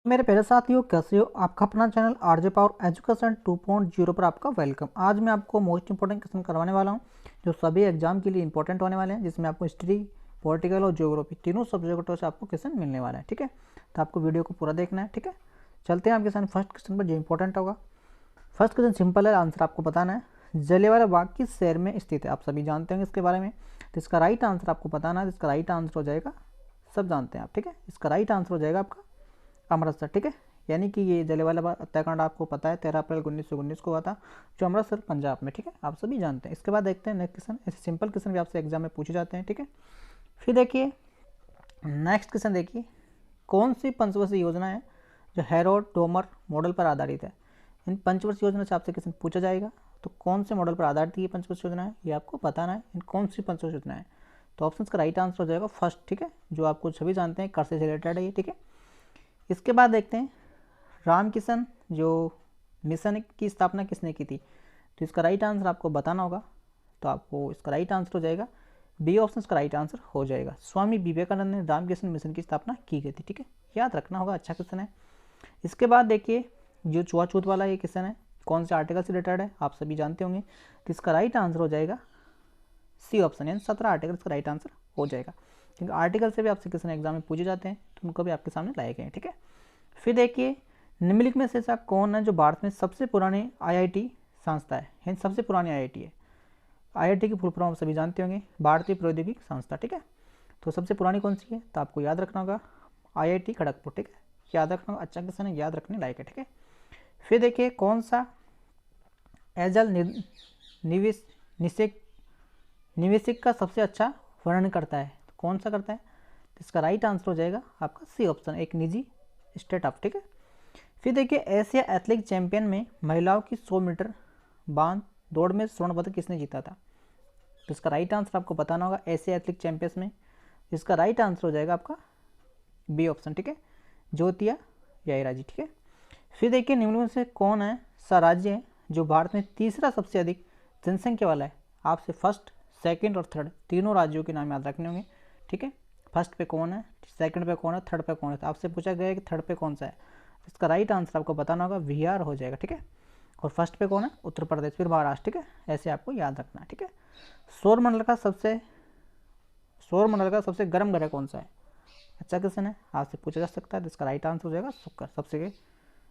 मेरे प्यारे साथियों, कैसे हो? आपका अपना चैनल आरजे पावर एजुकेशन 2.0 पर आपका वेलकम। आज मैं आपको मोस्ट इंपॉर्टेंट क्वेश्चन करवाने वाला हूं जो सभी एग्जाम के लिए इंपॉर्टेंट होने वाले हैं, जिसमें आपको हिस्ट्री, पॉलिटिकल और ज्योग्राफी तीनों सब्जेक्टों से आपको क्वेश्चन मिलने वाला है। ठीक है, तो आपको वीडियो को पूरा देखना है। ठीक है, चलते हैं आपके साथ फर्स्ट क्वेश्चन पर जो इंपॉर्टेंट होगा। फर्स्ट क्वेश्चन सिंपल है, आंसर आपको बताना है। जलियांवाला बाग किस शहर में स्थित है? आप सभी जानते हैं इसके बारे में, तो इसका राइट आंसर आपको बताना है। इसका राइट आंसर हो जाएगा, सब जानते हैं आप। ठीक है, इसका राइट आंसर हो जाएगा आपका अमृतसर। ठीक है, यानी कि ये जलियांवाला बाग हत्याकांड आपको पता है 13 अप्रैल 1919 को हुआ था, जो अमृतसर पंजाब में। ठीक है, आप सभी जानते हैं। इसके बाद देखते हैं नेक्स्ट क्वेश्चन। ऐसे सिंपल क्वेश्चन भी आपसे एग्जाम में पूछे जाते हैं। ठीक है, फिर देखिए नेक्स्ट क्वेश्चन। देखिए कौन सी पंचवर्षीय योजना है जो हैरोल्ड डोमर मॉडल पर आधारित है? इन पंचवर्षीय योजना से आपसे क्वेश्चन पूछा जाएगा, तो कौन से मॉडल पर आधारित ये पंचवर्षीय योजना है, ये आपको बताना है। इन कौन सी पंचवर्षीय योजना है? तो ऑप्शन का राइट आंसर हो जाएगा फर्स्ट। ठीक है, जो आपको सभी जानते हैं कर से रिलेटेड है ये। ठीक है, इसके बाद देखते हैं रामकिशन जो मिशन की स्थापना किसने की थी? तो इसका राइट आंसर आपको बताना होगा। तो आपको इसका राइट आंसर हो जाएगा बी ऑप्शन का राइट आंसर हो जाएगा। स्वामी विवेकानंद ने रामकृष्ण मिशन की स्थापना की गई थी। ठीक है, याद रखना होगा, अच्छा क्वेश्चन है। इसके बाद देखिए जो छुआछूत वाला ये क्वेश्चन है, कौन से आर्टिकल से रिलेटेड है, आप सभी जानते होंगे। तो इसका राइट आंसर हो जाएगा सी ऑप्शन, यानी 17 आर्टिकल का राइट आंसर हो जाएगा, क्योंकि आर्टिकल से भी आपसे क्वेश्चन एग्जाम में पूछे जाते हैं, तो उनको भी आपके सामने लाए गए हैं। ठीक है, फिर देखिए निम्नलिखित में से ऐसा कौन है जो भारत में सबसे पुरानी आईआईटी संस्था है, यानी सबसे पुरानी आईआईटी है। आईआईटी की फुल फॉर्म आप सभी जानते होंगे, भारतीय प्रौद्योगिकी संस्था। ठीक है, तो सबसे पुरानी कौन सी है? तो आपको याद रखना होगा आईआईटी खड़गपुर। ठीक है, याद रखना होगा, अच्छा क्वेश्चन है, याद रखने लायक है। ठीक है, फिर देखिए कौन सा एजल निवेश निषेक निवेशक का सबसे अच्छा वर्णन करता है? तो कौन सा करता है? तो इसका राइट आंसर हो जाएगा आपका सी ऑप्शन, एक निजी स्टार्टअप। ठीक है, फिर देखिए एशिया एथलेटिक चैंपियन में महिलाओं की 100 मीटर बांध दौड़ में स्वर्ण पदक किसने जीता था? तो इसका राइट आंसर आपको बताना होगा एशिया एथलेटिक चैंपियंस में। इसका राइट आंसर हो जाएगा आपका बी ऑप्शन। ठीक है, ज्योतिया यायरा जी। ठीक है, फिर देखिए निम्न में से कौन है सा राज्य है जो भारत में तीसरा सबसे अधिक जनसंख्या वाला है? आपसे फर्स्ट, सेकंड और थर्ड तीनों राज्यों के नाम याद रखने होंगे। ठीक है, फर्स्ट पे कौन है, सेकंड पे कौन है, थर्ड पे कौन है। तो आपसे पूछा गया है कि थर्ड पे कौन सा है, इसका राइट आंसर आपको बताना होगा बिहार हो जाएगा। ठीक है, और फर्स्ट पे कौन है? उत्तर प्रदेश, फिर महाराष्ट्र। ठीक है, ऐसे आपको याद रखना है। ठीक है, सौर मंडल का सबसे गर्म ग्रह कौन सा है? अच्छा क्वेश्चन है, आपसे पूछा जा सकता है। तो इसका राइट आंसर हो जाएगा शुक्र, सबसे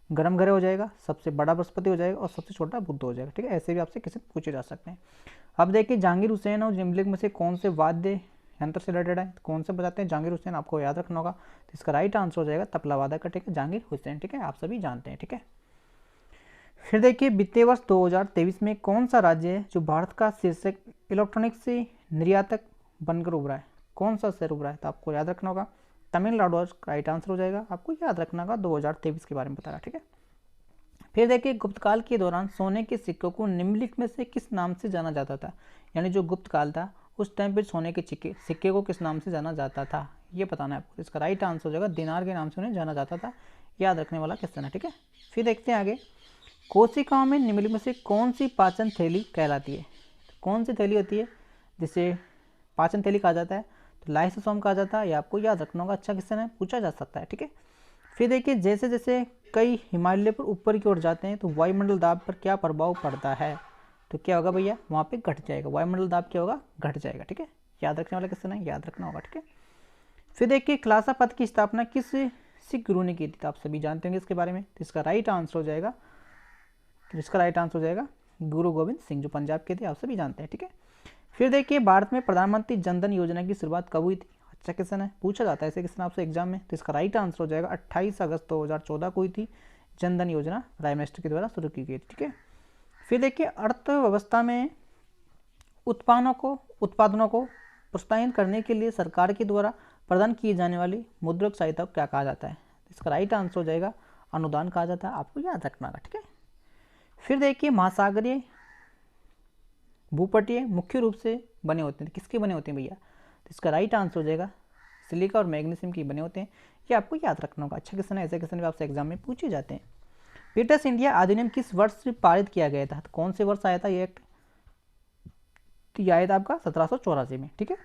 गर्म ग्रह हो जाएगा, सबसे बड़ा बृहस्पति हो जाएगा और सबसे छोटा बुध हो जाएगा। ठीक है, ऐसे भी आपसे क्वेश्चन पूछे जा सकते हैं। अब देखिए जहांगीर हुसैन और निम्नलिखित में से कौन से वाद्य यंत्र से रिलेटेड है? कौन से बजाते हैं जहांगीर हुसैन? आपको याद रखना होगा। तो इसका राइट आंसर हो जाएगा तबला वादक का। ठीक है, जहांगीर हुसैन। ठीक है, आप सभी जानते हैं। ठीक है, फिर देखिए वित्तीय वर्ष 2023 में कौन सा राज्य है जो भारत का शीर्षक इलेक्ट्रॉनिक्स से निर्यातक बनकर उभरा है? कौन सा शहर उभरा है? तो आपको याद रखना होगा तमिलनाडु राइट आंसर हो जाएगा। आपको याद रखना होगा, 2023 के बारे में बता रहा। ठीक है, फिर देखिए गुप्तकाल के दौरान सोने के सिक्कों को निम्नलिखित में से किस नाम से जाना जाता था? यानी जो गुप्तकाल था उस टाइम पे सोने के सिक्के को किस नाम से जाना जाता था, ये बताना है आपको। इसका राइट आंसर हो जाएगा दिनार के नाम से उन्हें जाना जाता था। याद रखने वाला क्वेश्चन है। ठीक है, फिर देखते हैं आगे। कोशिकाओं में निम्नलिखित में से कौन सी पाचन थैली कहलाती है? कौन सी थैली होती है जिसे पाचन थैली कहा जाता है? तो लाइसोसोम कहा जाता है। ये आपको याद रखना होगा, अच्छा क्वेश्चन है, पूछा जा सकता है। ठीक है, फिर देखिए जैसे जैसे कई हिमालय पर ऊपर की ओर जाते हैं तो वायुमंडल दाब पर क्या प्रभाव पड़ता है? तो क्या होगा भैया, वहाँ पे घट जाएगा, वायुमंडल दाब क्या होगा, घट जाएगा। ठीक है, याद रखने वाला क्वेश्चन है, याद रखना होगा। ठीक है, फिर देखिए खलासा पद की स्थापना किस सिख गुरु ने की थी? तो आप सभी जानते होंगे इसके बारे में। तो इसका राइट आंसर हो जाएगा गुरु गोविंद सिंह, जो पंजाब के थे, आप सभी जानते हैं। ठीक है, फिर देखिए भारत में प्रधानमंत्री जनधन योजना की शुरुआत कब हुई थी? अच्छा क्वेश्चन है, पूछा जाता है ऐसे क्वेश्चन आपसे एग्जाम में। तो इसका राइट आंसर हो जाएगा 28 अगस्त 2014 को हुई थी जनधन योजना, प्राइम मिनिस्टर के द्वारा शुरू की गई थी। ठीक है, फिर देखिए अर्थव्यवस्था में उत्पादनों को प्रोत्साहित करने के लिए सरकार के द्वारा प्रदान की जाने वाली मुद्रक सहायता को क्या कहा जाता है? इसका राइट आंसर हो जाएगा अनुदान कहा जाता है। आपको याद रखना है। ठीक है, फिर देखिए महासागरीय भूपटीय मुख्य रूप से बने होते हैं, किसके बने होते हैं भैया? तो इसका राइट आंसर हो जाएगा सिलिका और मैग्नीशियम के बने होते हैं। ये आपको याद रखना होगा, अच्छा क्वेश्चन है, ऐसे क्वेश्चन भी आपसे एग्जाम में पूछे जाते हैं। पीटर्स इंडिया अधिनियम किस वर्ष से पारित किया गया था? तो कौन से वर्ष आया था ये एक्ट? तो यह आया था आपका 1784 में। ठीक है,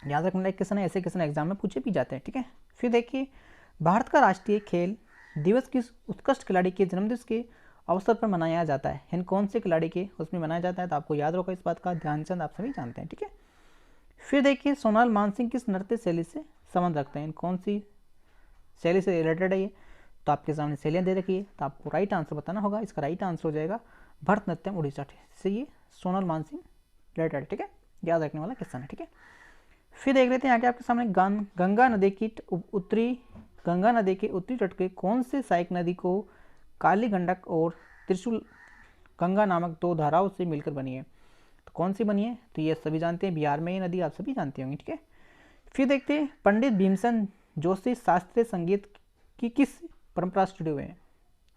याद रखने लायक क्वेश्चन है, ऐसे क्वेश्चन एग्जाम में पूछे भी जाते हैं। ठीक है, फिर देखिए भारत का राष्ट्रीय खेल दिवस किस उत्कृष्ट खिलाड़ी के जन्मदिवस के अवसर पर मनाया जाता है? इन कौन से खिलाड़ी के उसमें मनाया जाता है? तो आपको याद होगा इस बात का, ध्यानचंद आप सभी जानते हैं, ठीक है। फिर देखिए सोनाल मानसिंह किस नृत्य शैली से संबंध रखते हैं? इन कौन सी शैली से रिलेटेड है ये? तो आपके सामने शैलियाँ दे रखी है, तो आपको राइट आंसर बताना होगा। इसका राइट आंसर हो जाएगा भरतनाट्यम उड़ीसा से ये सोनाल मानसिंह रिलेटेड, ठीक है। याद रखने वाला क्वेश्चन है, ठीक है। फिर देख लेते हैं आगे आपके सामने गंगा नदी के उत्तरी तट के कौन से सहायक नदी को काली गंडक और त्रिशूल गंगा नामक दो धाराओं से मिलकर बनी है? तो कौन सी बनी है? तो ये सभी जानते हैं, बिहार में ये नदी आप सभी जानते होंगे, ठीक है। फिर देखते हैं पंडित भीमसेन जोशी शास्त्रीय संगीत की किस परंपरा से जुड़े हुए हैं?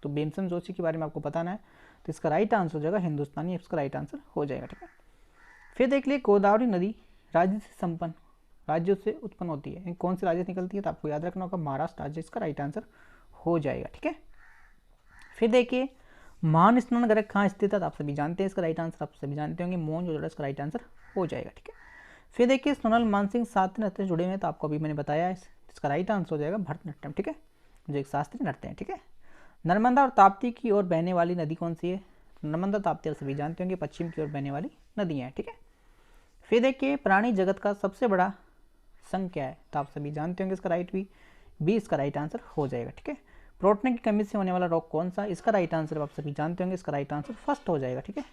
तो भीमसेन जोशी के बारे में आपको बताना है, तो इसका राइट आंसर हो जाएगा हिंदुस्तानी, इसका राइट आंसर हो जाएगा, ठीक है। फिर देख लिए गोदावरी नदी राज्यों से उत्पन्न होती है, कौन से राज्य से निकलती है? तो आपको याद रखना होगा महाराष्ट्र राज्य, इसका राइट आंसर हो जाएगा, ठीक है। फिर देखिए महान स्नान गृह कहाँ स्थित है? तो आप सभी जानते हैं, इसका राइट आंसर आप सभी जानते होंगे मोहनजोदड़ो, इसका राइट आंसर हो जाएगा, ठीक है। फिर देखिए सोनाल मानसिंह शास्त्रीय नृत्य से जुड़े हुए हैं, तो आपको अभी मैंने बताया है, इसका राइट आंसर हो जाएगा भरतनाट्यम, ठीक है, जो एक शास्त्रीय नृत्य है, ठीक है। नर्मदा और ताप्ती की ओर बहने वाली नदी कौन सी है? नर्मदा ताप्ती आप सभी जानते होंगे पश्चिम की ओर बहने वाली नदियाँ हैं, ठीक है। फिर देखिए प्राणी जगत का सबसे बड़ा संघ क्या है? तो आप सभी जानते होंगे, इसका राइट बी इसका राइट आंसर हो जाएगा, ठीक है। प्रोटीन की कमी से होने वाला रोग कौन सा? इसका राइट आंसर आप सभी जानते होंगे, इसका राइट आंसर फर्स्ट हो जाएगा, ठीक है।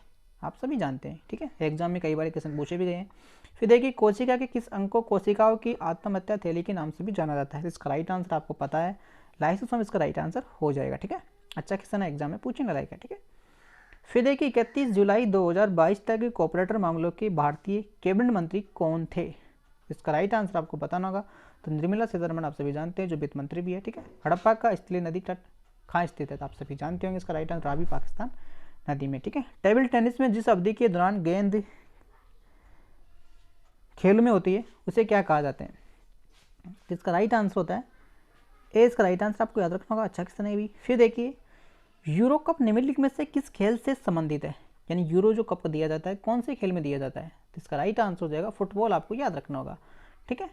आप सभी जानते हैं, ठीक है, एग्जाम में कई बार क्वेश्चन पूछे भी गए हैं। फिर देखिए कोशिका के किस अंग को कोशिकाओं की आत्महत्या थैली के नाम से भी जाना जाता है? इसका राइट आंसर आपको पता है, लाइसोसोम, इसका राइट आंसर हो जाएगा, ठीक है। अच्छा क्वेश्चन है, एग्जाम में पूछने लायक है, ठीक है। फिर देखिए 31 जुलाई 2022 तक कॉर्पोरेटर मामलों के भारतीय कैबिनेट मंत्री कौन थे? इसका राइट आंसर आपको बताना होगा, तो निर्मला सीतारमण आप सभी जानते हैं, जो वित्त मंत्री भी है, ठीक है। हड़प्पा का स्थलीय नदी तट कहाँ स्थित है? तो आप सभी जानते होंगे, इसका राइट आंसर रावी पाकिस्तान नदी में, ठीक है। टेबल टेनिस में जिस अवधि के दौरान गेंद खेल में होती है उसे क्या कहा जाता है? इसका राइट आंसर होता है ए, इसका राइट आंसर आपको याद रखना होगा। अच्छा क्वेश्चन है भी। फिर देखिए यूरो कप निम्नलिखित में से किस खेल से संबंधित है? यानी यूरो जो कप दिया जाता है कौन से खेल में दिया जाता है? तो इसका राइट आंसर हो जाएगा फुटबॉल, आपको याद रखना होगा, ठीक है।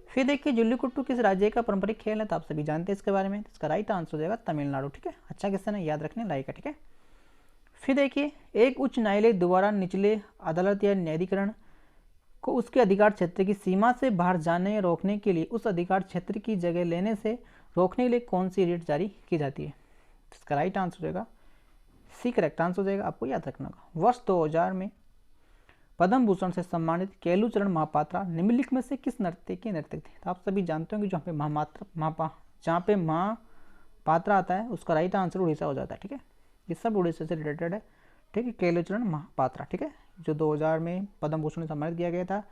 फिर देखिए जुल्लीकुट्टू किस राज्य का पारंपरिक खेल है? तो आप सभी जानते हैं इसके बारे में, इसका राइट आंसर हो जाएगा तमिलनाडु, ठीक है। अच्छा क्वेश्चन है, याद रखने लायक है, ठीक है। फिर देखिए एक उच्च न्यायालय द्वारा निचले अदालत या न्यायाधिकरण को उसके अधिकार क्षेत्र की सीमा से बाहर जाने रोकने के लिए उस अधिकार क्षेत्र की जगह लेने से रोकने के लिए कौन सी रिट जारी की जाती है? इसका राइट आंसर हो जाएगा सी, करेक्ट आंसर हो जाएगा, आपको याद रखना होगा। वर्ष 2000 में पद्म भूषण से सम्मानित केलुचरण महापात्रा निम्नलिखित में से किस नृत्य के नर्तक थे? तो आप सभी जानते होंगे जहाँ पे महापात्रा आता है उसका राइट आंसर उड़ीसा हो जाता है, ठीक है। ये सब उड़ीसा से रिलेटेड है, ठीक है। केलुचरण महापात्रा, ठीक है, जो 2000 में पद्म भूषण से सम्मानित किया गया था,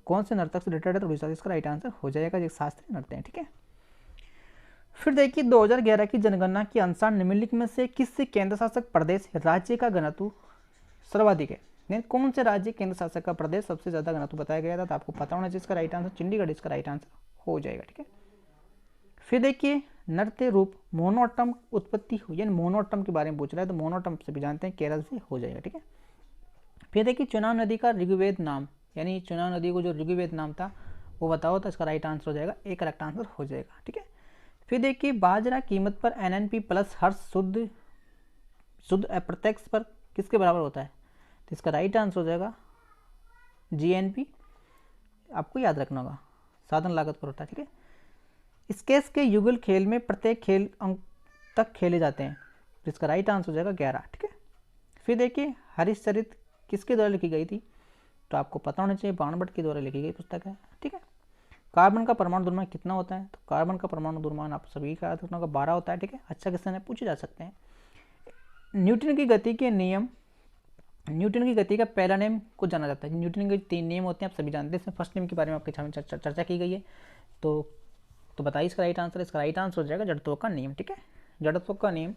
कौन से नर्तक से रिलेटेड है? तो उड़ीसा से इसका राइट आंसर हो जाएगा, जो शास्त्रीय नृत्य है, ठीक है। फिर देखिए 2011 की जनगणना के अनुसार निम्नलिखित में से किस केंद्र शासित प्रदेश राज्य का घनत्व सर्वाधिक है? कौन से राज्य केंद्र शासित का प्रदेश सबसे ज्यादा घनत्व बताया गया था? तो आपको पता होना चाहिए, इसका राइट आंसर चंडीगढ़, इसका राइट आंसर हो जाएगा, ठीक है। फिर देखिए नृत्य रूप मोनोटम उत्पत्ति हुई, यानी मोनोटम के बारे में पूछ रहा है, तो मोनोटम से भी जानते हैं केरल से हो जाएगा, ठीक है। फिर देखिए चुनाव नदी का ऋग्वेद नाम, यानी चुनाव नदी को जो ऋग्वेद नाम था वो बताओ, तो इसका राइट आंसर हो जाएगा, एक करेक्ट आंसर हो जाएगा, ठीक है। फिर देखिए बाजरा कीमत पर NNP प्लस हर शुद्ध अप्रत्यक्ष पर किसके बराबर होता है? तो इसका राइट आंसर हो जाएगा GNP, आपको याद रखना होगा, साधन लागत पर होता है, ठीक है। स्केच के युगल खेल में प्रत्येक खेल अंक तक खेले जाते हैं, तो इसका राइट आंसर हो जाएगा 11, ठीक है। फिर देखिए हरिश्चरित किसके द्वारा लिखी गई थी? तो आपको पता होना चाहिए, बाणभट्ट के द्वारा लिखी गई पुस्तक है, ठीक है। कार्बन का परमाणु द्रव्यमान कितना होता है? तो कार्बन का परमाणु द्रव्यमान आप सभी का याद रखना होगा 12 होता है, ठीक है। अच्छा क्वेश्चन है, पूछे जा सकते हैं। न्यूटन की गति के नियम, न्यूटन की गति का पहला नियम को जाना जाता है। न्यूटन के 3 नियम होते हैं, आप सभी जानते हैं, इसमें फर्स्ट नियम के बारे में आपके सामने चर्चा की गई है, तो बताइए इसका राइट आंसर। इसका राइट आंसर हो जाएगा जड़त्व का नियम, ठीक है। जड़त्व का नियम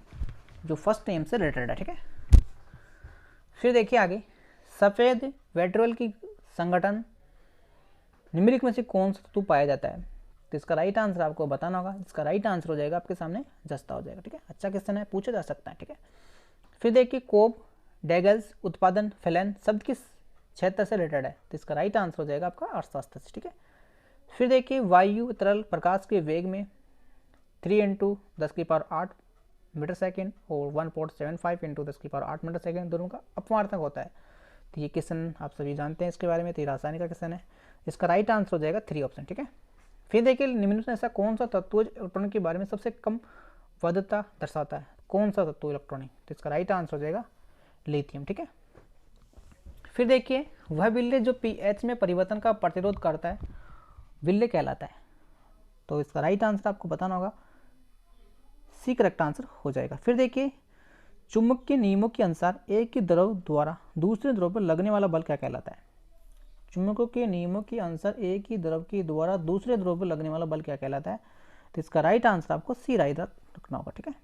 जो फर्स्ट नियम से रिलेटेड है, ठीक है। फिर देखिए आगे सफेद वेट्रोल की संगठन निम्नलिखित में से कौन सा धातु पाया जाता है? तो इसका राइट आंसर आपको बताना होगा, इसका राइट आंसर हो जाएगा आपके सामने जस्ता हो जाएगा, ठीक है। अच्छा क्वेश्चन है, पूछा जा सकता है, ठीक है। फिर देखिए कोब डैगल्स उत्पादन फैलन शब्द किस क्षेत्र से रिलेटेड है? तो इसका राइट आंसर हो जाएगा आपका अर्थशास्त्र से, ठीक है। फिर देखिए वायु तरल प्रकाश के वेग में 3 इंटू 10⁸ मीटर सेकेंड और 1.75 इंटू 10⁸ मीटर सेकेंड दोनों का अपवर्तक होता है। तो ये क्वेश्चन आप सभी जानते हैं इसके बारे में, तो ये रासायनिक का क्वेश्चन है। इसका राइट आंसर हो जाएगा 3 ऑप्शन, ठीक है। फिर देखिए निम्न में ऐसा कौन सा तत्व इलेक्ट्रॉनिक के बारे में सबसे कम वैधता दर्शाता है, कौन सा तत्व इलेक्ट्रॉनिक, तो इसका राइट आंसर हो जाएगा लिथियम, ठीक है। फिर देखिए वह विल्ले जो पीएच में परिवर्तन का प्रतिरोध करता है विल्ले कहलाता है, तो इसका राइट आंसर आपको बताना होगा, सी करेक्ट आंसर हो जाएगा। फिर देखिए चुंबक के नियमों के अनुसार एक ही द्रव द्वारा दूसरे द्रव पर लगने वाला बल क्या कहलाता है। चुंबकों के नियमों के अनुसार एक ही द्रव के द्वारा दूसरे द्रव पर लगने वाला बल क्या कहलाता है, तो इसका राइट आंसर आपको सी राइट रखना होगा, ठीक है।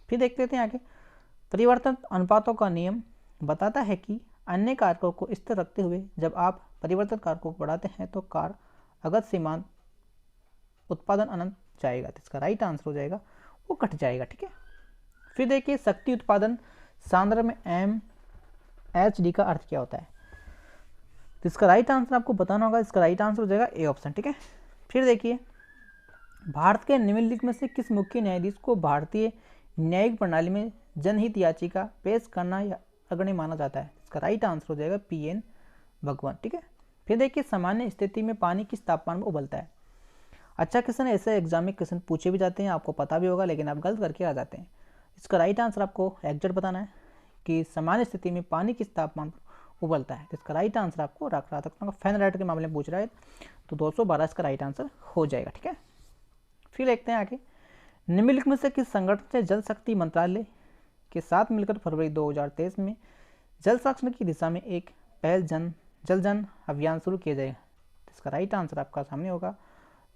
फिर देख लेते हैं आगे, परिवर्तन अनुपातों का नियम बताता है कि अन्य कारकों को स्थिर रखते हुए जब आप परिवर्तन कारकों को बढ़ाते हैं तो कार अगत सीमांत उत्पादन अनंत जाएगा, तो इसका राइट आंसर हो जाएगा वो घट जाएगा, ठीक है। फिर देखिए शक्ति उत्पादन सांद्र में mHd का अर्थ क्या होता है, तो इसका राइट आंसर आपको बताना होगा, इसका राइट आंसर हो जाएगा ए ऑप्शन, ठीक है। फिर देखिए भारत के निम्नलिखित में से किस मुख्य न्यायाधीश को भारतीय न्यायिक प्रणाली में जनहित याचिका पेश करना या अग्रणी माना जाता है, इसका राइट आंसर हो जाएगा PN भगवान, ठीक है। फिर देखिए सामान्य स्थिति में पानी किस तापमान में उबलता है। अच्छा क्वेश्चन, ऐसे एग्जाम में क्वेश्चन पूछे भी जाते हैं, आपको पता भी होगा लेकिन आप गलत करके आ जाते हैं। इसका राइट आंसर आपको एग्जैक्ट बताना है कि सामान्य स्थिति में पानी किस तापमान पर उबलता है, इसका राइट आंसर आपको रख रहा था, फैनराइट के मामले में पूछ रहा है तो 212 इसका राइट आंसर हो जाएगा, ठीक है। फिर देखते हैं आगे, निम्नलिखित में से किस संगठन से जल शक्ति मंत्रालय के साथ मिलकर फरवरी 2023 में जल संरक्षण की दिशा में एक पहल जल जन अभियान शुरू किया जाएगा, इसका राइट आंसर आपका सामने होगा,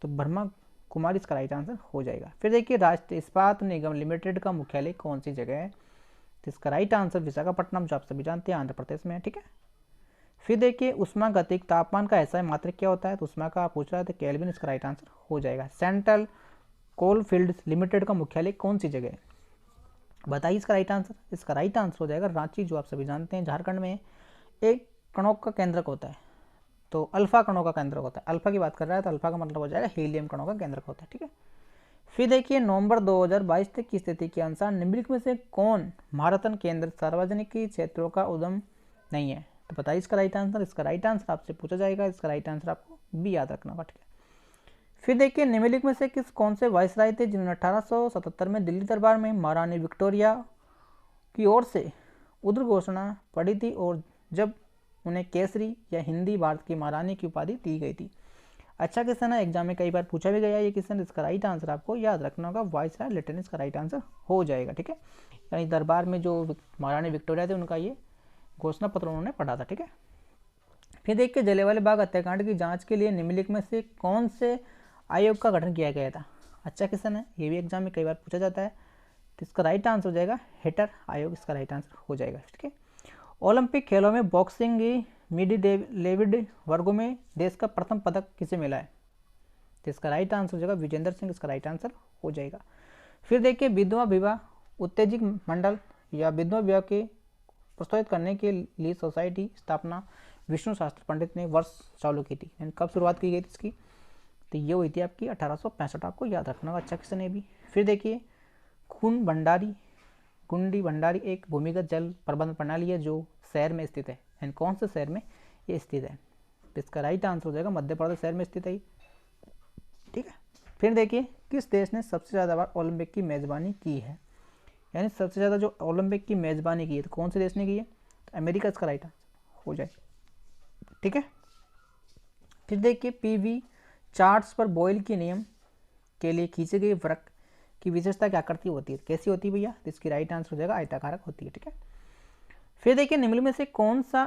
तो ब्रह्मा कुमारी इसका राइट आंसर हो जाएगा। फिर देखिए राष्ट्रीय इस्पात निगम लिमिटेड का मुख्यालय कौन सी जगह है, तो इसका राइट आंसर विशाखापट्टनम, जो आप सभी जानते हैं आंध्र प्रदेश में है, ठीक है। फिर देखिए उष्मागतिक तापमान का ऐसा मात्रक क्या होता है, तो उष्मा का पूछ रहा है तो केल्विन इसका राइट आंसर हो जाएगा। सेंट्रल कोलफील्ड लिमिटेड का मुख्यालय कौन सी जगह है, बताइए इसका राइट आंसर, इसका राइट आंसर हो जाएगा रांची, जो आप सभी जानते हैं झारखंड में एक कणों का केंद्रक होता है, तो अल्फा कणों का केंद्रक होता है, अल्फा की बात कर रहा है तो अल्फा का मतलब हो जाएगा हीलियम कणों का केंद्रक होता है, ठीक है। फिर देखिए नवंबर 2022 तक की स्थिति के अनुसार निम्नलिखित में से कौन महारत्न केंद्र सार्वजनिक क्षेत्रों का उद्यम नहीं है, तो बताइए इसका राइट आंसर, इसका राइट आंसर आपसे पूछा जाएगा, इसका राइट आंसर आपको बी याद रखना होगा, ठीक है। फिर देखिए निम्नलिखित में से किस कौन से वायसराय थे जिन्होंने 1877 में दिल्ली दरबार में महारानी विक्टोरिया की ओर से उद्र घोषणा पढ़ी थी और जब उन्हें केसरी या हिंदी भारत की महारानी की उपाधि दी गई थी। अच्छा क्वेश्चन है, एग्जाम में कई बार पूछा भी गया ये क्वेश्चन, इसका राइट आंसर आपको याद रखना होगा, वायसराय लेफ्टिनेंट इसका राइट आंसर हो जाएगा, ठीक है। यानी दरबार में जो महारानी विक्टोरिया थे उनका ये घोषणा पत्र उन्होंने पढ़ा था, ठीक है। फिर देखिए जलियांवाला बाग हत्याकांड की जांच के लिए निम्नलिखित में से कौन से आयोग का गठन किया गया था। अच्छा क्वेश्चन है, ये भी एग्जाम में कई बार पूछा जाता है, तो इसका राइट आंसर हो जाएगा हेटर आयोग, इसका राइट आंसर हो जाएगा, ठीक है। ओलंपिक खेलों में बॉक्सिंग मिडी लेविड वर्गों में देश का प्रथम पदक किसे मिला है, तो इसका राइट आंसर हो जाएगा विजेंद्र सिंह, इसका राइट आंसर हो जाएगा। फिर देखिए विधवा विवाह उत्तेजक मंडल या विधवा विवाह के प्रोत्साहित करने के लिए सोसाइटी स्थापना विष्णु शास्त्री पंडित ने वर्ष चालू की थी, यानी कब शुरुआत की गई थी इसकी, तो ये हुई थी आपकी 1865, आपको याद रखना होगा, अच्छा क्वेश्चन है भी। फिर देखिए गुंडी भंडारी एक भूमिगत जल प्रबंधन प्रणाली है जो शहर में स्थित है, यानी कौन से शहर में ये स्थित है, तो इसका राइट आंसर हो जाएगा मध्य प्रदेश शहर में स्थित है, ठीक है। फिर देखिए किस देश ने सबसे ज़्यादा बार ओलंपिक की मेज़बानी की है, यानी सबसे ज़्यादा जो ओलंपिक की मेज़बानी की है तो कौन से देश ने की है, तो अमेरिका इसका राइट आंसर हो जाए, ठीक है। फिर देखिए PV चार्ट्स पर बॉयल के नियम के लिए खींचे गए वृत्त की विशेषता क्या करती होती है, कैसी होती है भैया, तो इसकी राइट आंसर हो जाएगा आयताकारक होती है, ठीक है। फिर देखिए निम्न में से कौन सा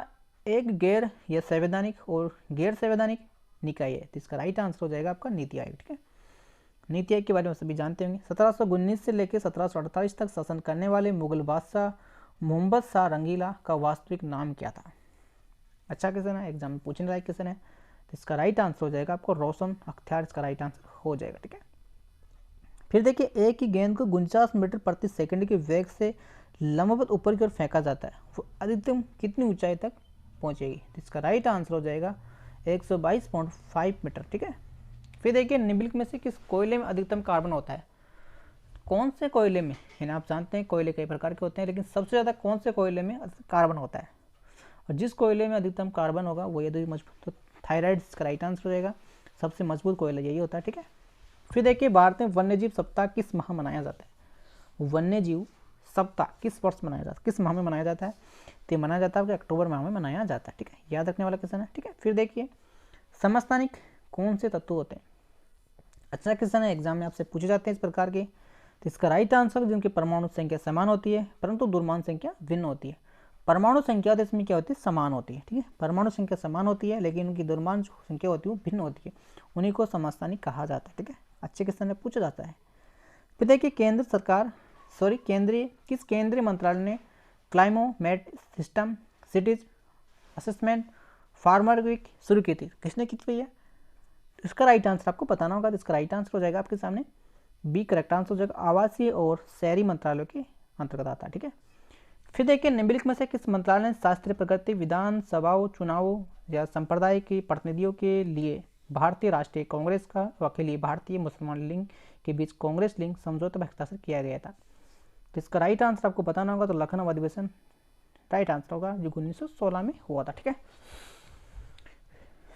एक गैर या संवैधानिक और गैर संवैधानिक निकाय है, तो इसका राइट आंसर हो जाएगा आपका नीति आयोग, ठीक है। नीति आयोग के बारे में सभी जानते होंगे। 1719 से लेकर 1748 तक शासन करने वाले मुगल बादशाह मोहम्मद शाह रंगीला का वास्तविक नाम क्या था। अच्छा क्वेश्चन है, एग्जाम में पूछने लायक क्वेश्चन है, तो इसका राइट आंसर हो जाएगा आपको रोशन अख्तियार, इसका राइट आंसर हो जाएगा, ठीक है। फिर देखिए एक ही गेंद को 49 मीटर प्रति सेकंड के वेग से लंबवत ऊपर की ओर फेंका जाता है, वो अधिकतम कितनी ऊंचाई तक पहुंचेगी, तो इसका राइट आंसर हो जाएगा 122.5 मीटर, ठीक है। फिर देखिए निम्नलिखित में से किस कोयले में अधिकतम कार्बन होता है, कौन से कोयले में, यानी आप जानते हैं कोयले कई प्रकार के होते हैं, लेकिन सबसे ज़्यादा कौन से कोयले में कार्बन होता है, और जिस कोयले में अधिकतम कार्बन होगा वो यदि मजबूत, तो थायराइड इसका राइट आंसर हो जाएगा। सबसे मजबूत कोयला यही होता है, ठीक है। फिर देखिए भारत में वन्यजीव सप्ताह किस माह मनाया जाता है? वन्यजीव सप्ताह किस वर्ष मनाया जाता है, किस माह में मनाया जाता है? तो ये मनाया जाता है कि अक्टूबर माह में मनाया जाता है, ठीक है। याद रखने वाला क्वेश्चन है, ठीक है। फिर देखिए समस्थानिक कौन से तत्व होते हैं? अच्छा क्वेश्चन है, एग्जाम में आपसे पूछे जाते हैं इस प्रकार के। तो इसका राइट आंसर जिनकी परमाणु संख्या समान होती है परंतु द्रव्यमान संख्या भिन्न होती है। परमाणु संख्या तो इसमें क्या होती है? समान होती है, ठीक है। परमाणु संख्या समान होती है लेकिन उनकी द्रव्यमान संख्या होती है वो भिन्न होती है, उन्हीं को समस्थानिक कहा जाता है, ठीक है। अच्छे क्वेश्चन में पूछा जाता है। फिर देखिए किस केंद्रीय मंत्रालय ने climate system cities assessment farmer week शुरू की थी? किसने की थी? इसका राइट आंसर आपको बताना होगा। तो इसका राइट आंसर हो जाएगा आपके सामने बी करेक्ट आंसर हो जाएगा, आवासीय और शहरी मंत्रालयों के अंतर्गत आता है, ठीक है। फिर देखिए निम्नलिखित में से किस मंत्रालय ने शास्त्रीय प्रकृति विधानसभाओं चुनावों या संप्रदाय के प्रतिनिधियों के लिए भारतीय राष्ट्रीय कांग्रेस का व के लिए भारतीय मुसलमान लीग के बीच कांग्रेस लीग समझौते पर हस्ताक्षर किया गया था? तो इसका राइट आंसर आपको बताना होगा। तो लखनऊ अधिवेशन राइट आंसर होगा जो 1916 में हुआ था, ठीक है।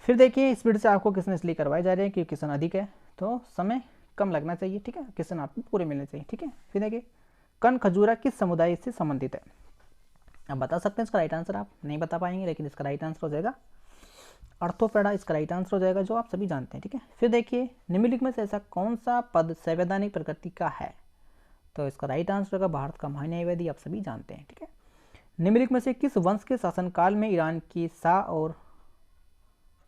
फिर देखिए इस वीडियो से आपको क्वेश्चन इसलिए करवाए जा रहे हैं क्योंकि क्वेश्चन अधिक है तो समय कम लगना चाहिए, ठीक है। क्वेश्चन आपको पूरे मिलने चाहिए, ठीक है। फिर देखिए कन खजूरा किस समुदाय से संबंधित है? आप बता सकते हैं इसका राइट आंसर, आप नहीं बता पाएंगे लेकिन इसका राइट आंसर हो जाएगा अर्थोपेडा, इसका राइट आंसर हो जाएगा जो आप सभी जानते हैं, ठीक है। फिर देखिए निम्नलिखित में से ऐसा कौन सा पद संवैधानिक प्रकृति का है? तो इसका राइट आंसर होगा भारत का महान्यायवादी, आप सभी जानते हैं, ठीक है। निम्नलिखित में से किस वंश के शासनकाल में ईरान की शाह और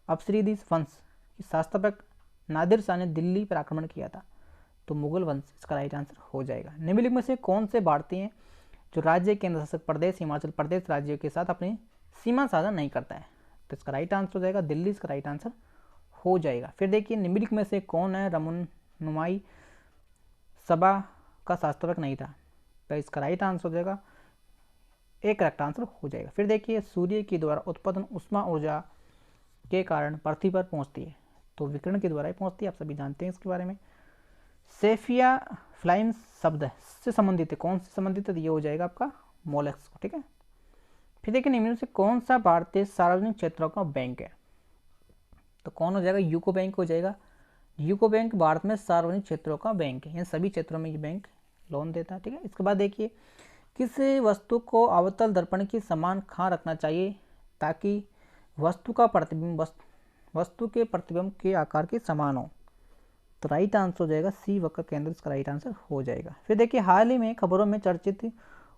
अफरीदी वंश की शासक नादिर शाह ने दिल्ली पर आक्रमण किया था? तो मुगल वंश इसका राइट आंसर हो जाएगा। निम्नलिखित में से कौन से भारतीय जो राज्य केंद्र शासित प्रदेश हिमाचल प्रदेश राज्यों के साथ अपनी सीमा साझा नहीं करता है? तो इसका राइट आंसर हो जाएगा दिल्ली, इसका राइट आंसर हो जाएगा। फिर देखिए निम्नलिखित में से कौन है रमनुमाई सभा का शास्त्रक नहीं था? तो इसका राइट आंसर हो जाएगा एक करेक्ट आंसर हो जाएगा। फिर देखिए सूर्य के द्वारा उत्पन्न उष्मा ऊर्जा के कारण पृथ्वी पर पहुंचती है? तो विकिरण के द्वारा ही पहुंचती है, आप सभी जानते हैं इसके बारे में। सेफिया फ्लाइम शब्द से संबंधित है, कौन से संबंधित है? ये हो जाएगा आपका मोलस्क, ठीक है। फिर देखिए निम्न से कौन सा भारतीय सार्वजनिक क्षेत्रों का बैंक है? तो कौन हो जाएगा? यूको बैंक हो जाएगा। यूको बैंक भारत में सार्वजनिक क्षेत्रों का बैंक है, इन सभी क्षेत्रों में ये बैंक लोन देता है, ठीक है। इसके बाद देखिए किस वस्तु को अवतल दर्पण के समान खां रखना चाहिए ताकि वस्तु का प्रतिबिंब वस्तु के प्रतिबिंब के आकार के समान हो? तो राइट आंसर हो जाएगा सी वक्र केंद्र, इसका राइट आंसर हो जाएगा। फिर देखिए हाल ही में खबरों में चर्चित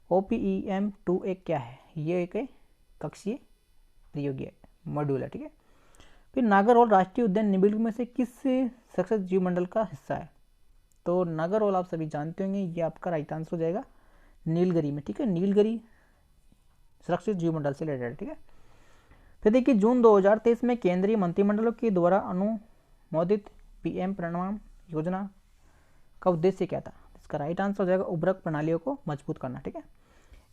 OPEM-2 एक क्या है? ये एक कक्षीय प्रयोगी मॉड्यूल है, ठीक है। फिर नागरहोल राष्ट्रीय उद्यान निम्नलिखित में से किस सुरक्षित जीवमंडल का हिस्सा है? तो नागरहोल आप सभी जानते होंगे, ये आपका राइट आंसर हो जाएगा नीलगिरी में, ठीक है। नीलगिरी सुरक्षित जीवमंडल से रिलेटेड, ठीक है। फिर देखिए जून 2023 में केंद्रीय मंत्रिमंडल के द्वारा अनुमोदित PM प्रणवाम योजना का उद्देश्य क्या था? इसका राइट आंसर हो जाएगा उर्वरक प्रणालियों को मजबूत करना, ठीक है।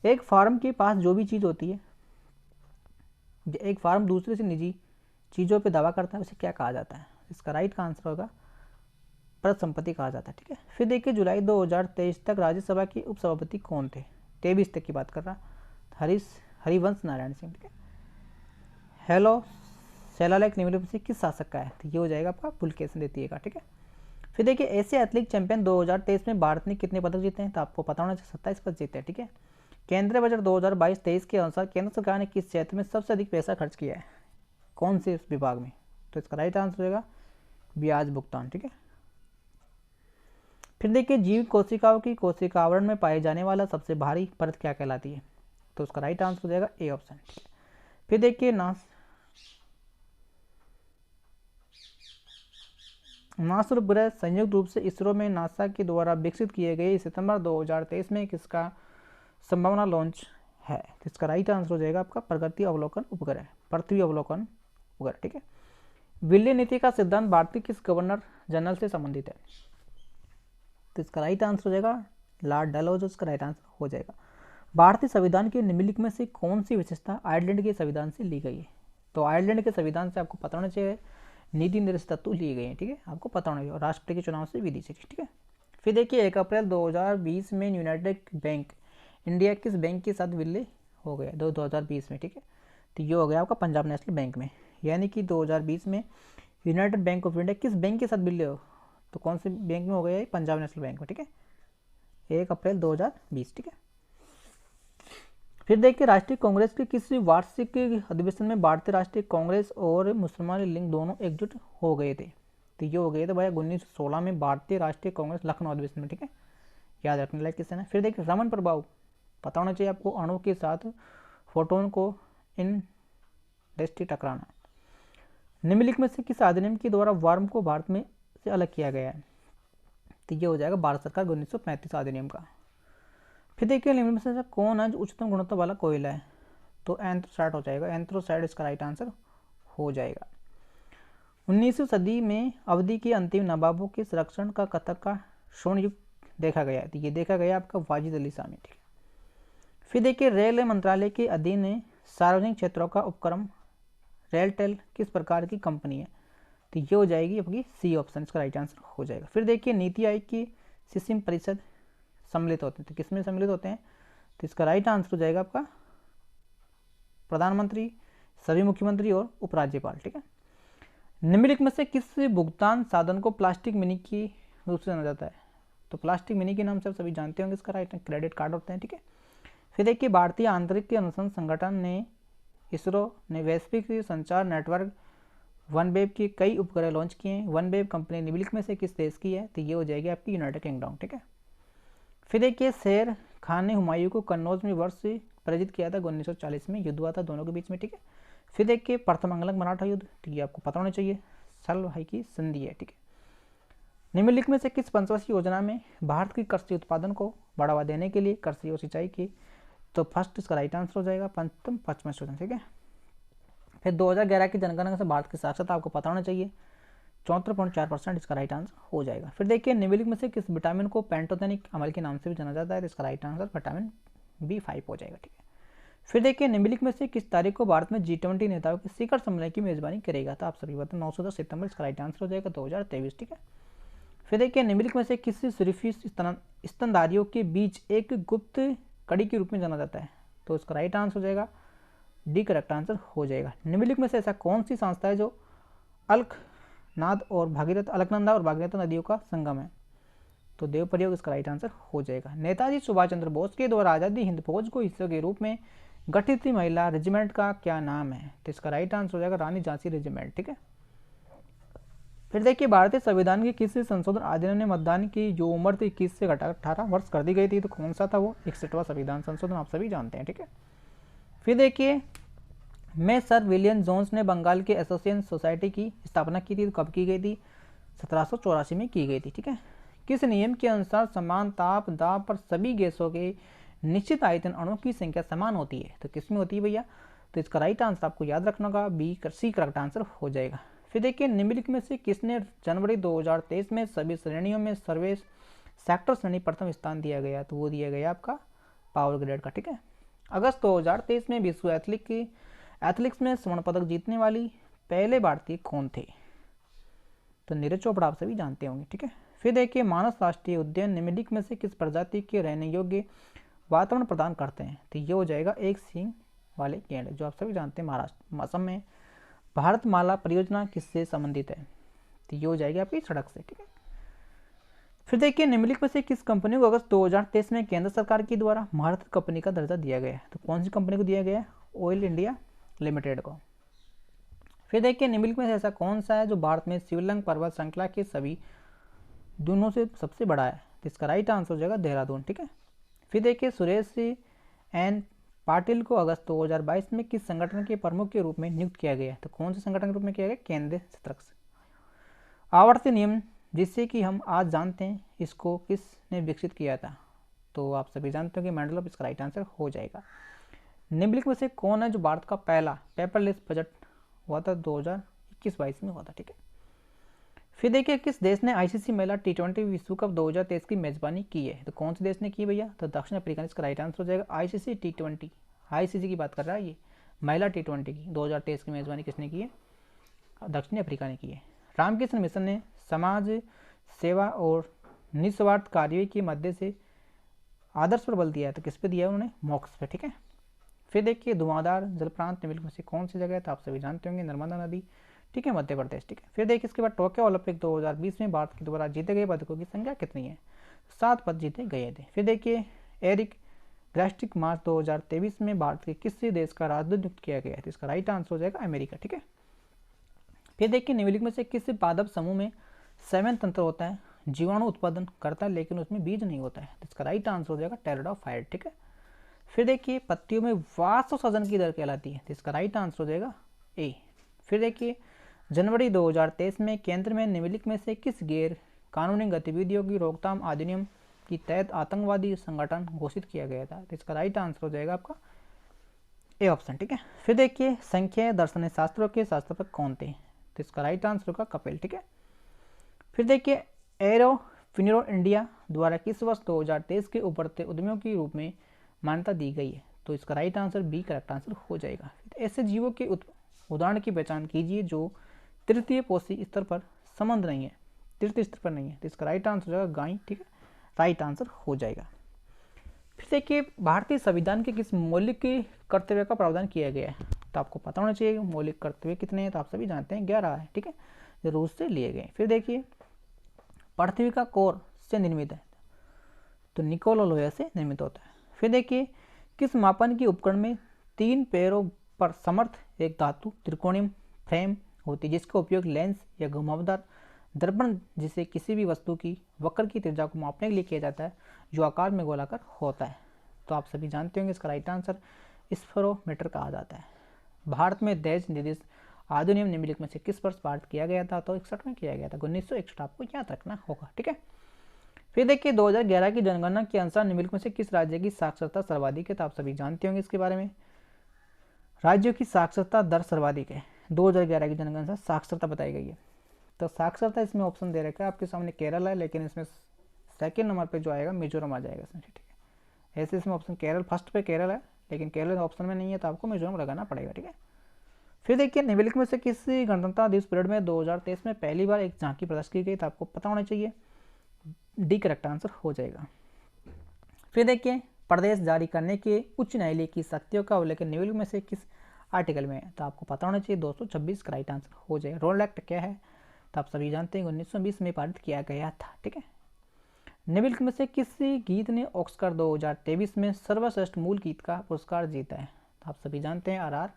एक फार्म के पास जो भी चीज़ होती है, एक फार्म दूसरे से निजी चीज़ों पे दावा करता है, उसे क्या कहा जाता है? इसका राइट का आंसर होगा परिसंपत्ति कहा जाता है, ठीक है। फिर देखिए जुलाई 2023 तक राज्यसभा के उपसभापति कौन थे? 23 तक की बात कर रहा हरिवंश नारायण सिंह, ठीक है। हेलो शिलालेख निम्नलिखित से किस शासक का है? तो ये हो जाएगा आपका पुलकेशिन द्वितीय का, ठीक है। फिर देखिए एशिया एथलेटिक चैंपियन 2023 में भारत ने कितने पदक जीते हैं? तो आपको पता होना चाहिए 27 पदक जीते हैं, ठीक है। केंद्रीय बजट 2022-23 के अनुसार केंद्र सरकार ने किस क्षेत्र में सबसे अधिक पैसा खर्च किया है? कौन से विभाग में? तो इसका राइट आंसर होगा ब्याज भुगतान, ठीक है। फिर देखिए जीवित कोशिकाओं की कोशिका आवरण में पाए जाने वाला सबसे भारी परत क्या कहलाती है? तो उसका राइट आंसर हो जाएगा ए ऑप्शन। फिर देखिए नासर उपग्रह संयुक्त रूप से इसरो में नासा के द्वारा विकसित किए गए सितंबर 2023 में किसका संभावना लॉन्च है? इसका राइट आंसर हो जाएगा आपका प्रगति अवलोकन उपग्रह, पृथ्वी अवलोकन उपग्रह, ठीक है। विलय नीति का सिद्धांत भारतीय किस गवर्नर जनरल से संबंधित है? तो इसका राइट आंसर हो जाएगा लॉर्ड डलहौजी, इसका राइट आंसर हो जाएगा। भारतीय संविधान के निम्नलिखित में से कौन सी विशेषता आयरलैंड के संविधान से ली गई है? तो आयरलैंड के संविधान से आपको पता होना चाहिए नीति निर्देश तत्व लिए गए हैं, ठीक है, आपको पता होना चाहिए। और राष्ट्रपति के चुनाव से विधि से, ठीक है। फिर देखिए 1 अप्रैल 2020 में यूनाइटेड बैंक इंडिया किस बैंक के साथ विलय हो गया 2020 में, ठीक है। तो ये हो गया आपका पंजाब नेशनल बैंक में, यानी कि 2020 में यूनाइटेड बैंक ऑफ इंडिया किस बैंक के साथ विलय हो, तो कौन से बैंक में हो गया, पंजाब नेशनल बैंक में, ठीक है, 1 अप्रैल 2020, ठीक है। फिर देखिए राष्ट्रीय कांग्रेस के किसी वार्षिक अधिवेशन में भारतीय राष्ट्रीय कांग्रेस और मुसलमान लीग दोनों एकजुट हो गए थे, तो ये हो गए थे भाई 1916 में भारतीय राष्ट्रीय कांग्रेस लखनऊ अधिवेशन में, ठीक है, याद रखने लायक किससे ना। फिर देखिए रमन प्रभाव पता होना चाहिए आपको, अणु के साथ फोटोन को इनडेस्टी टकराना। निम्नलिखित में से किस अधिनियम के द्वारा वार्म को भारत में से अलग किया गया है, तो ये हो जाएगा भारत सरकार 1935 अधिनियम का। फिर देखिए निम्नलिखित में से कौन है जो उच्चतम गुणवत्ता वाला कोयला है, तो एंथ्रासाइट हो जाएगा, एंथ्रासाइट इसका राइट आंसर हो जाएगा। 19वीं सदी में अवधि के अंतिम नवाबों के संरक्षण का कथक का स्वर्ण युग देखा गया, तो ये देखा गया आपका वाजिद अली शाह में, ठीक है। फिर देखिए रेल मंत्रालय के अधीन सार्वजनिक क्षेत्रों का उपक्रम रेलटेल किस प्रकार की कंपनी है, तो ये हो जाएगी आपकी सी ऑप्शन, इसका राइट आंसर हो जाएगा। फिर देखिए नीति आयोग की सिस्टम परिषद सम्मिलित होते हैं, तो किसमें सम्मिलित होते हैं, तो इसका राइट आंसर हो जाएगा आपका प्रधानमंत्री, सभी मुख्यमंत्री और उपराज्यपाल, ठीक है। निम्नलिखित में से किस भुगतान साधन को प्लास्टिक मनी की रूप से जाना जाता है, तो प्लास्टिक मनी के नाम से आप सभी जानते होंगे, इसका राइट क्रेडिट कार्ड होते हैं, ठीक है। फिर देखिए भारतीय आंतरिक अनुसंधान संगठन ने इसरो ने वैश्विक संचार नेटवर्क वनवेब के कई उपग्रह लॉन्च किए हैं, वनवेब कंपनी निम्नलिखित में से किस देश की है, तो ये हो जाएगी आपकी यूनाइटेड किंगडम, ठीक है। फिर देखिए शेर खान ने हुमायूं को कन्नौज में वर्ष पराजित किया था 1940 में, युद्ध हुआ था दोनों के बीच में, ठीक है। फिर देखिए प्रथम अंग्ल मराठा युद्ध, ठीक है, आपको पता होना चाहिए, सल भाई की संधि है, ठीक है। निम्नलिखित में से किस पंचवर्षीय योजना में भारत की कृषि उत्पादन को बढ़ावा देने के लिए कृषि और सिंचाई की, तो फर्स्ट इसका राइट आंसर हो जाएगा पंचम पचमश योजना, ठीक है। फिर 2011 की जनगणना से भारत की साक्षरता आपको पता होना चाहिए 74.4%, इसका राइट आंसर हो जाएगा। फिर देखिए निम्नलिखित में से किस विटामिन को पेंटोथेनिक अम्ल के नाम से भी जाना जाता है, तो इसका राइट आंसर विटामिन B5 हो जाएगा, ठीक है। फिर देखिए निम्नलिखित में से किस तारीख को भारत में G20 नेताओं के शिखर सम्मेलन की मेजबानी करेगा, तो आप सभी बताएं 9-10 सितंबर, इसका राइट आंसर हो जाएगा 2023, ठीक है। फिर देखिए निम्नलिखित में से किस सिरफिश स्तनधारियों के बीच एक गुप्त कड़ी के रूप में जाना जाता है, तो इसका राइट आंसर हो जाएगा डी, करेक्ट आंसर हो जाएगा। निम्नलिखित में से ऐसा कौन सी संस्था है जो अलकनंदा और भागीरथ नदियों का संगम है, तो देव प्रयोग इसका राइट आंसर हो जाएगा। नेताजी सुभाष चंद्र बोस के द्वारा आज़ादी हिंद फौज को हिस्से के रूप में गठित महिला रेजिमेंट का क्या नाम है, तो इसका राइट आंसर हो जाएगा रानी झांसी रेजिमेंट, ठीक है। फिर देखिए भारतीय संविधान के किस संशोधन अधिनियम ने मतदान की जो उम्र थी 21 से घटाकर 18 वर्ष कर दी गई थी, तो कौन सा था वो, 61वां संविधान संशोधन, आप सभी जानते हैं, ठीक है। फिर देखिए में सर विलियम जोन्स ने बंगाल के एसोसिएशन सोसाइटी की स्थापना की थी, तो कब की गई थी, 1784 में की गई थी, ठीक है। किस नियम के अनुसार समान ताप दाब पर सभी गैसों के निश्चित आयतन अणुओं की संख्या समान होती है, तो किसमें होती है भैया, तो इसका राइट आंसर आपको याद रखना होगा बी, सी करेक्ट आंसर हो जाएगा। फिर देखिए निम्नलिखित में से किसने जनवरी 2023 में सभी श्रेणियों में सर्वे सेक्टर श्रेणी प्रथम स्थान दिया गया, तो वो दिया गया आपका पावर ग्रेड का, ठीक है। अगस्त 2023 में विश्व एथलेटिक्स में स्वर्ण पदक जीतने वाली पहले भारतीय कौन थे, तो नीरज चोपड़ा, आप सभी जानते होंगे, ठीक है। फिर देखिए मानस राष्ट्रीय उद्यान निम्नलिखित में से किस प्रजाति के रहने योग्य वातावरण प्रदान करते हैं, तो ये हो जाएगा एक सींग वाले गेंडे, जो आप सभी जानते हैं महाराष्ट्र असम में। भारतमाला परियोजना किससे संबंधित है, तो ये हो जाएगी आपकी सड़क से, ठीक है। फिर देखिए निम्नलिखित में से किस कंपनी को अगस्त 2023 में केंद्र सरकार के द्वारा महारत्न कंपनी का दर्जा दिया गया है, तो कौन सी कंपनी को दिया गया है, ऑयल इंडिया लिमिटेड को। फिर देखिए निम्नलिखित में से ऐसा कौन सा है जो भारत में शिवलिंग पर्वत श्रृंखला के सभी दोनों से सबसे बड़ा है, तो इसका राइट आंसर हो जाएगा देहरादून, ठीक है। फिर देखिए सुरेश एन पाटिल को अगस्त 2022 में किस संगठन के प्रमुख के रूप में नियुक्त किया गया, तो कौन से संगठन के रूप में किया गया, केंद्रीय सतर्क आवर्ती नियम जिससे कि हम आज जानते हैं, इसको किसने विकसित किया था, तो आप सभी जानते हो कि मंडल, इसका राइट आंसर हो जाएगा। निम्नलिखित में से कौन है जो भारत का पहला पेपरलेस बजट हुआ था 2021-22 में हुआ था, ठीक है। फिर देखिए किस देश ने आईसीसी महिला T20 विश्व कप 2023 की मेजबानी की है, तो कौन से देश ने की भैया, तो दक्षिण अफ्रीका ने इसका राइट आंसर हो जाएगा। आईसीसी T20 आईसीसी की बात कर रहा है ये, महिला T20 की 2023 की मेजबानी किसने की है, दक्षिण अफ्रीका ने की है। रामकृष्ण मिशन ने समाज सेवा और निस्वार्थ कार्य के मध्य से आदर्श पर बल दिया है, तो किस पे दिया है उन्होंने, मोक्ष पे, ठीक है। फिर देखिए धुआंधार जल प्रांत निम्नलिखित में से कौन सी जगह है, तो आप सभी जानते होंगे नर्मदा नदी, ठीक है, मध्य प्रदेश, ठीक है। फिर देखिए इसके बाद टोक्यो ओलंपिक 2020 में भारत के द्वारा जीते गए पदकों की संख्या कितनी है, 7 पद जीते गए थे। फिर देखिए एरिक ग्रास्टिक मार्च 2023 में भारत के किस देश का राजदूत नियुक्त किया गया है, तो इसका राइट आंसर हो जाएगा अमेरिका, ठीक है। फिर देखिए निम्नलिखित में से किस पादप समूह में सेवन तंत्र होता है, जीवाणु उत्पादन करता है लेकिन उसमें बीज नहीं होता है, तो इसका राइट आंसर हो जाएगा टेरिडोफाइट, ठीक है। फिर देखिए पत्तियों में वाष्पोत्सर्जन की दर कहलाती है, तो इसका राइट आंसर हो जाएगा ए। फिर देखिए जनवरी 2023 में केंद्र में निम्नलिखित में से किस गैर कानूनी गतिविधियों की रोकथाम अधिनियम के तहत आतंकवादी संगठन घोषित किया गया था, तो इसका राइट आंसर हो जाएगा आपका ए ऑप्शन, ठीक है। फिर देखिए संख्या दर्शन शास्त्रों के शास्त्रपक कौन थे, तो इसका राइट आंसर होगा कपिल, ठीक है। फिर देखिए एरो फिनरो इंडिया द्वारा किस वर्ष 2023 के उभरते उद्यमियों के रूप में मान्यता दी गई है, तो इसका right answer B correct answer हो जाएगा। ऐसे जीवों के उदाहरण की पहचान कीजिए जो तृतीय पोषी स्तर पर संबंध नहीं है, तृतीय स्तर पर नहीं है, तो इसका राइट आंसर हो जाएगा गाय, ठीक है, राइट आंसर हो जाएगा। फिर देखिए भारतीय संविधान के किस मौलिक कर्तव्य का प्रावधान किया गया है, तो आपको पता होना चाहिए मौलिक कर्तव्य कितने हैं, तो आप सभी जानते हैं 11 है, ठीक है, जो रूस से लिए गए। फिर देखिए पृथ्वी का कोर से निर्मित है, तो निकोल और लोहे से निर्मित होता है। फिर देखिए किस मापन के उपकरण में 3 पैरों पर समर्थ एक धातु त्रिकोणीय फ्रेम होती है जिसका उपयोग लेंस या घुमावदार दर्पण जिसे किसी भी वस्तु की वक्र की त्रिज्या को मापने के लिए किया जाता है जो आकार में गोलाकार होता है, तो आप सभी जानते होंगे इसका राइट आंसर स्फेरोमीटर कहा जाता है। भारत में देश निर्देश अधिनियम निम्नलिखित में से किस वर्ष पारित किया गया था, तो 61 में किया गया था, 1961 आपको याद रखना होगा, ठीक है। फिर देखिए 2011 की जनगणना के अनुसार निम्नलिखित में से किस राज्य की साक्षरता सर्वाधिक है, तो आप सभी जानते होंगे इसके बारे में, राज्यों की साक्षरता दर सर्वाधिक है 2011 की जनगणना साक्षरता बताई गई है, तो साक्षरता इसमें ऑप्शन दे रखा है आपके सामने केरल है, लेकिन इसमें सेकंड नंबर पे जो आएगा मिजोरम आ जाएगा इसमें, ठीक है। ऐसे इसमें ऑप्शन केरल फर्स्ट पे केरल है, लेकिन केरल ऑप्शन में नहीं है, तो आपको मिजोरम लगाना पड़ेगा, ठीक है। फिर देखिए निम्नलिखित में से किस गणतंत्रता दिवस परेड में 2023 में पहली बार एक झांकी प्रदर्शित की गई, तो आपको पता होना चाहिए, डी करेक्ट आंसर हो जाएगा। फिर देखिए प्रदेश जारी करने के उच्च न्यायालय की शक्तियों का उल्लेख निम्नलिखित में से किस आर्टिकल में है, तो आपको पता होना चाहिए 226 का राइट आंसर हो जाएगा। रोल एक्ट क्या है, तो आप सभी जानते हैं 1920 में पारित किया गया था, ठीक है। निम्नलिखित में से किस गीत ने ऑस्कर 2023 में सर्वश्रेष्ठ मूल गीत का पुरस्कार जीता है, तो आप सभी जानते हैं आरआर।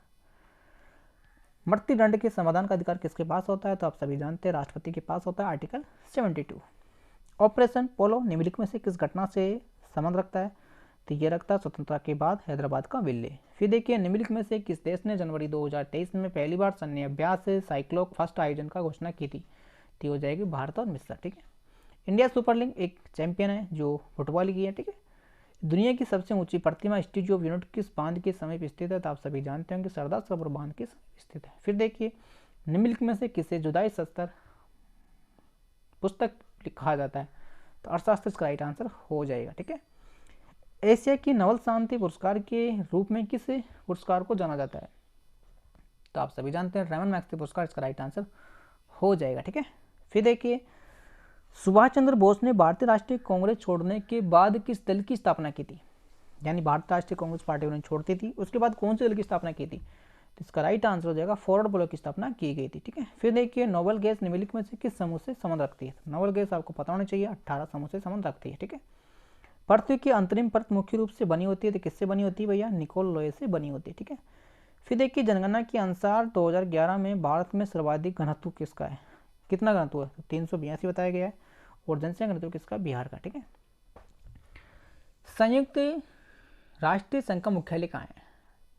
मृत्युदंड के समाधान का अधिकार किसके पास होता है, तो आप सभी जानते हैं राष्ट्रपति के पास होता है, आर्टिकल 72। ऑपरेशन पोलो निम्नलिखित में से किस घटना से संबंध रखता है, तो ये रखता है स्वतंत्रता के बाद हैदराबाद का विल्ले। फिर देखिए निम्नलिखित में से किस देश ने जनवरी 2023 में पहली बार सैन्य अभ्यास से साइक्लोक फर्स्ट आयोजन का घोषणा की थी, तो हो जाएगी भारत और मिस्र, ठीक है। इंडिया सुपर लीग एक चैंपियन है जो फुटबॉल की है, ठीक है। दुनिया की सबसे ऊंची प्रतिमा स्टैच्यू ऑफ यूनिटी किस बांध के समीप स्थित है, तो आप सभी जानते होंगे सरदार सरोवर बांध के समीप स्थित है। फिर देखिए निम्नलिखित में से किसे जुदाई सस्तर पुस्तक लिखा जाता है, तो अर्थशास्त्र इसका राइट आंसर हो जाएगा, ठीक है। एशिया की नोबेल शांति पुरस्कार के रूप में किस पुरस्कार को जाना जाता है, तो आप सभी जानते हैं रमन मैग्सेसे पुरस्कार इसका राइट आंसर हो जाएगा, ठीक है। फिर देखिए सुभाष चंद्र बोस ने भारतीय राष्ट्रीय कांग्रेस छोड़ने के बाद किस दल की स्थापना की थी, यानी भारतीय राष्ट्रीय कांग्रेस पार्टी उन्होंने छोड़ती थी, उसके बाद कौन से दल की स्थापना की थी, तो इसका राइट आंसर हो जाएगा फॉरवर्ड ब्लॉक की स्थापना की गई थी, ठीक है। फिर देखिए नोबेल गैस निम्नलिखित में से किस समूह से संबंध रखती है, नोबेल गैस आपको पता होना चाहिए 18 समूह से संबंध रखती है, ठीक है। पृथ्वी की अंतरिम परत मुख्य रूप से बनी होती है, तो किससे बनी होती है भैया, निकोल लोहे से बनी होती है, ठीक है। फिर देखिए जनगणना के अनुसार 2011 में भारत में सर्वाधिक घनत्व किसका है, कितना घनत्व है, 382 बताया गया है, और जनसंख्या घनत्व किसका, बिहार का, ठीक है। संयुक्त राष्ट्र संघ का मुख्यालय कहाँ है,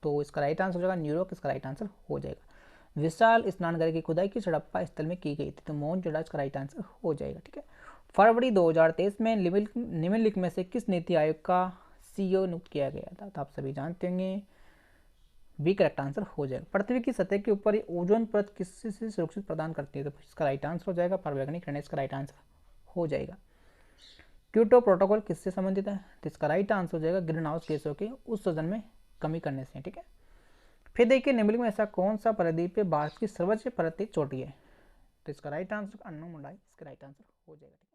तो इसका राइट आंसर हो जाएगा न्यूयॉर्क, इसका राइट आंसर हो जाएगा। विशाल स्नानघर की खुदाई किस हड़प्पा स्थल में की गई थी, तो मोहनजोदड़ो इसका राइट आंसर हो जाएगा, ठीक है। फरवरी 2023 में निम्नलिखित में से किस नीति आयोग का सीईओ नियुक्त किया गया था, तो आप सभी जानते होंगे बी करेक्ट आंसर हो जाएगा। पृथ्वी की सतह के ऊपर ओजोन परत किससे सुरक्षित प्रदान करती है, तो इसका राइट आंसर हो जाएगा परवैंगनिक किरणें, इसका राइट आंसर हो जाएगा। क्योटो प्रोटोकॉल किससे संबंधित है, तो इसका राइट आंसर हो जाएगा ग्रीन हाउस गैसों के उत्सर्जन में कमी करने से, ठीक है। फिर देखिए निम्नलिखित में ऐसा कौन सा प्रायद्वीप पे भारत की सर्वोच्च पर्वतीय चोटी है, तो इसका राइट आंसर अन्नू मुंडाई, इसका राइट आंसर हो जाएगा।